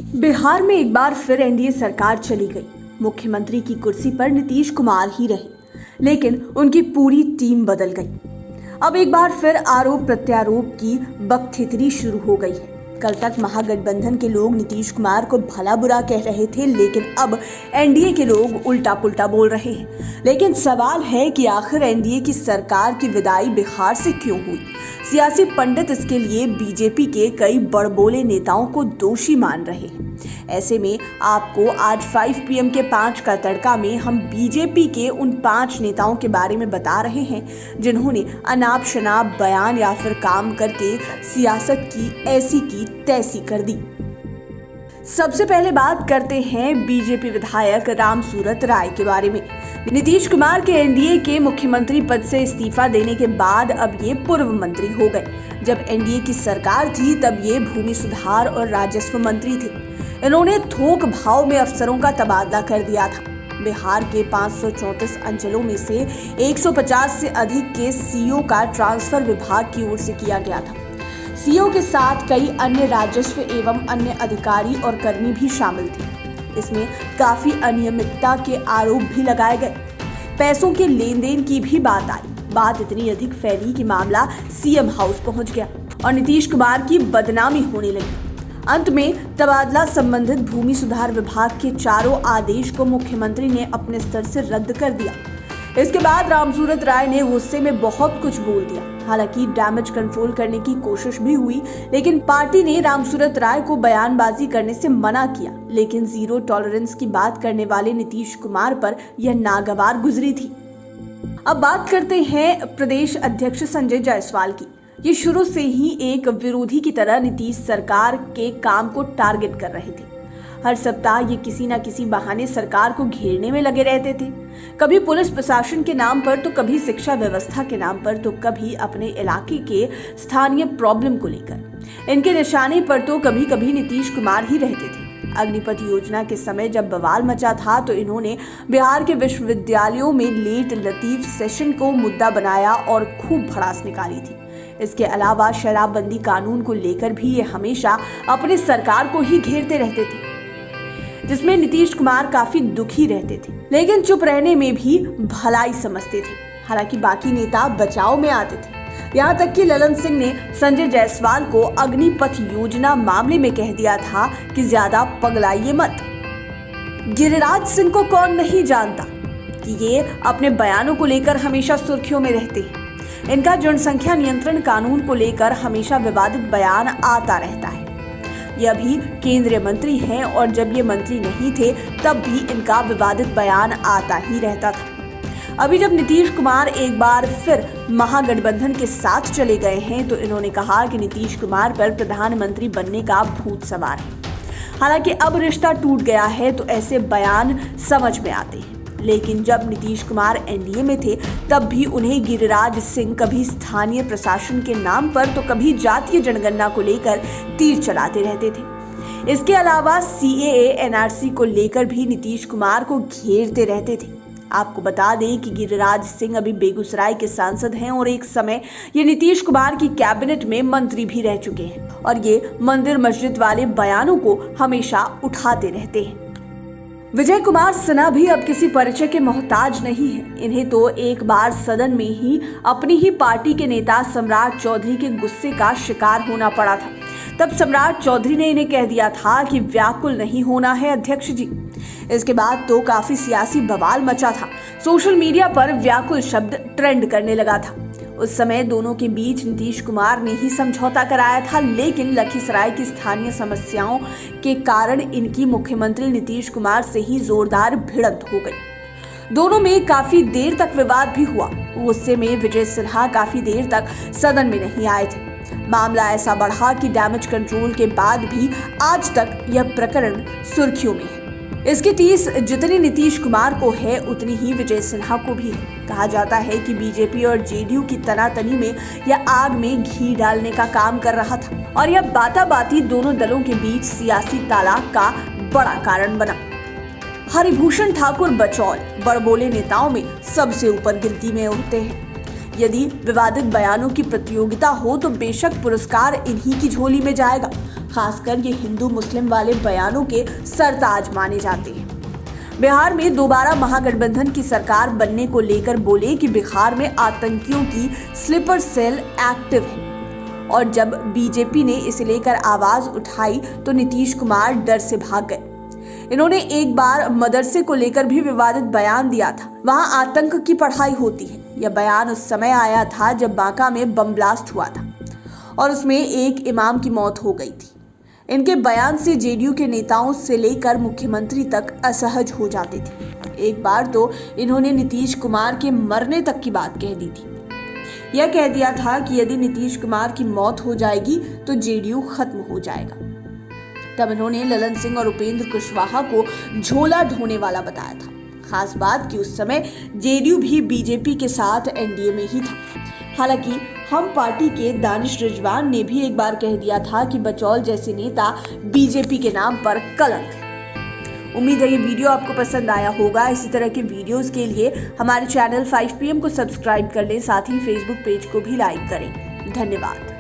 बिहार में एक बार फिर एनडीए सरकार चली गई। मुख्यमंत्री की कुर्सी पर नीतीश कुमार ही रहे, लेकिन उनकी पूरी टीम बदल गई। अब एक बार फिर आरोप प्रत्यारोप की बकथेतरी शुरू हो गई है। कल तक महागठबंधन के लोग नीतीश कुमार को भला बुरा कह रहे थे, लेकिन अब एनडीए के लोग उल्टा पुल्टा बोल रहे हैं। लेकिन सवाल है कि आखिर एनडीए की सरकार की विदाई बिहार से क्यों हुई? सियासी पंडित इसके लिए बीजेपी के कई बड़बोले नेताओं को दोषी मान रहे हैं। ऐसे में आपको आज 5 PM के 5 का तड़का में हम बीजेपी के उन 5 नेताओं के बारे में बता रहे हैं जिन्होंने अनाप शनाप बयान या फिर काम करके सियासत की ऐसी की तैसी कर दी। सबसे पहले बात करते हैं बीजेपी विधायक रामसूरत राय के बारे में। नीतीश कुमार के एनडीए के मुख्यमंत्री पद से इस्तीफा देने के बाद अब ये पूर्व मंत्री हो गए। जब एनडीए की सरकार थी तब ये भूमि सुधार और राजस्व मंत्री थे। इन्होंने थोक भाव में अफसरों का तबादला कर दिया था। बिहार के 534 अंचलों में से 150 से अधिक के सीओ का ट्रांसफर विभाग की ओर से किया गया था। सीओ के साथ कई अन्य राजस्व एवं अन्य अधिकारी और कर्मी भी शामिल थे। इसमें काफी अनियमितता के आरोप भी लगाए गए। पैसों के लेन देन की भी बात आई। बात इतनी अधिक फैली कि मामला सीएम हाउस पहुंच गया और नीतीश कुमार की बदनामी होने लगी। अंत में तबादला संबंधित भूमि सुधार विभाग के चारों आदेश को मुख्यमंत्री ने अपने स्तर से रद्द कर दिया। इसके बाद रामसूरत राय ने गुस्से में बहुत कुछ बोल दिया। हालांकि डैमेज कंट्रोल करने की कोशिश भी हुई, लेकिन पार्टी ने रामसूरत राय को बयानबाजी करने से मना किया। लेकिन जीरो टॉलरेंस की बात करने वाले नीतीश कुमार पर यह नागवार गुजरी थी। अब बात करते हैं प्रदेश अध्यक्ष संजय जायसवाल की। ये शुरू से ही एक विरोधी की तरह नीतीश सरकार के काम को टारगेट कर रहे थे। हर सप्ताह ये किसी न किसी बहाने सरकार को घेरने में लगे रहते थे। कभी पुलिस प्रशासन के नाम पर, तो कभी शिक्षा व्यवस्था के नाम पर, तो कभी अपने इलाके के स्थानीय प्रॉब्लम को लेकर। इनके निशाने पर तो कभी कभी नीतीश कुमार ही रहते थे। अग्निपथ योजना के समय जब बवाल मचा था तो इन्होंने बिहार के विश्वविद्यालयों में लेट लतीफ सेशन को मुद्दा बनाया और खूब भड़ास निकाली थी। इसके अलावा शराबबंदी कानून को लेकर भी ये हमेशा अपने सरकार को ही घेरते रहते थे, जिसमें नीतीश कुमार काफी दुखी रहते थे, लेकिन चुप रहने में भी भलाई समझते थे। हालांकि बाकी नेता बचाव में आते थे। यहाँ तक कि ललन सिंह ने संजय जायसवाल को अग्निपथ योजना मामले में कह दिया था कि ज्यादा पगलाइए मत। गिरिराज सिंह को कौन नहीं जानता कि ये अपने बयानों को लेकर हमेशा सुर्खियों में रहते हैं। इनका जनसंख्या नियंत्रण कानून को लेकर हमेशा विवादित बयान आता रहता है। ये अभी केंद्रीय मंत्री हैं और जब ये मंत्री नहीं थे तब भी इनका विवादित बयान आता ही रहता था। अभी जब नीतीश कुमार एक बार फिर महागठबंधन के साथ चले गए हैं तो इन्होंने कहा कि नीतीश कुमार पर प्रधानमंत्री बनने का भूत सवार है। हालांकि अब रिश्ता टूट गया है तो ऐसे बयान समझ में आते हैं, लेकिन जब नीतीश कुमार एनडीए में थे तब भी उन्हें गिरिराज सिंह कभी स्थानीय प्रशासन के नाम पर तो कभी जातीय जनगणना को लेकर तीर चलाते रहते थे। इसके अलावा सीएए एनआरसी को लेकर भी नीतीश कुमार को घेरते रहते थे। आपको बता दें कि गिरिराज सिंह अभी बेगूसराय के सांसद हैं और एक समय ये नीतीश कुमार की कैबिनेट में मंत्री भी रह चुके हैं और ये मंदिर मस्जिद वाले बयानों को हमेशा उठाते रहते हैं। विजय कुमार सिन्हा भी अब किसी परिचय के मोहताज नहीं है। इन्हें तो एक बार सदन में ही अपनी ही पार्टी के नेता सम्राट चौधरी के गुस्से का शिकार होना पड़ा था। तब सम्राट चौधरी ने इन्हें कह दिया था कि व्याकुल नहीं होना है अध्यक्ष जी। इसके बाद तो काफी सियासी बवाल मचा था। सोशल मीडिया पर व्याकुल शब्द ट्रेंड करने लगा था। उस समय दोनों के बीच नीतीश कुमार ने ही समझौता कराया था, लेकिन लखीसराय की स्थानीय समस्याओं के कारण इनकी मुख्यमंत्री नीतीश कुमार से ही जोरदार भिड़ंत हो गई। दोनों में काफी देर तक विवाद भी हुआ। गुस्से में विजय सिन्हा काफी देर तक सदन में नहीं आए थे। मामला ऐसा बढ़ा कि डैमेज कंट्रोल के बाद भी आज तक यह प्रकरण सुर्खियों में है। इसकी टीस जितनी नीतीश कुमार को है उतनी ही विजय सिन्हा को भी है। कहा जाता है कि बीजेपी और जेडीयू की तनातनी में यह आग में घी डालने का काम कर रहा था और यह बाताबाती दोनों दलों के बीच सियासी तालाक का बड़ा कारण बना। हरिभूषण ठाकुर बचौल बड़बोले नेताओं में सबसे ऊपर गिनती में होते हैं। यदि विवादित बयानों की प्रतियोगिता हो तो बेशक पुरस्कार इन्हीं की झोली में जाएगा। खासकर ये हिंदू मुस्लिम वाले बयानों के सरताज माने जाते हैं। बिहार में दोबारा महागठबंधन की सरकार बनने को लेकर बोले कि बिहार में आतंकियों की स्लीपर सेल एक्टिव है, और जब बीजेपी ने इसे लेकर आवाज उठाई तो नीतीश कुमार डर से भाग गए। इन्होंने एक बार मदरसे को लेकर भी विवादित बयान दिया था, वहां आतंक की पढ़ाई होती है। यह बयान उस समय आया था जब बांका में बम ब्लास्ट हुआ था और उसमें एक इमाम की मौत हो गई थी। इनके बयान से जेडीयू के नेताओं से लेकर मुख्यमंत्री तक असहज हो जाते थे। एक बार तो इन्होंने नीतीश कुमार के मरने तक की बात कह दी थी। यह कह दिया था कि यदि नीतीश कुमार की मौत हो जाएगी तो जेडीयू खत्म हो जाएगा। तब इन्होंने ललन सिंह और उपेंद्र कुशवाहा को झोला ढोने वाला बताया था। खास बात कि उस समय जेडीयू भी बीजेपी के साथ एनडीए में ही था। हालांकि हम पार्टी के दानिश रिजवान ने भी एक बार कह दिया था कि बचौल जैसे नेता बीजेपी के नाम पर कलंक है। उम्मीद है ये वीडियो आपको पसंद आया होगा। इसी तरह के वीडियोस के लिए हमारे चैनल 5 PM को सब्सक्राइब कर लें, साथ ही फेसबुक पेज को भी लाइक करें। धन्यवाद।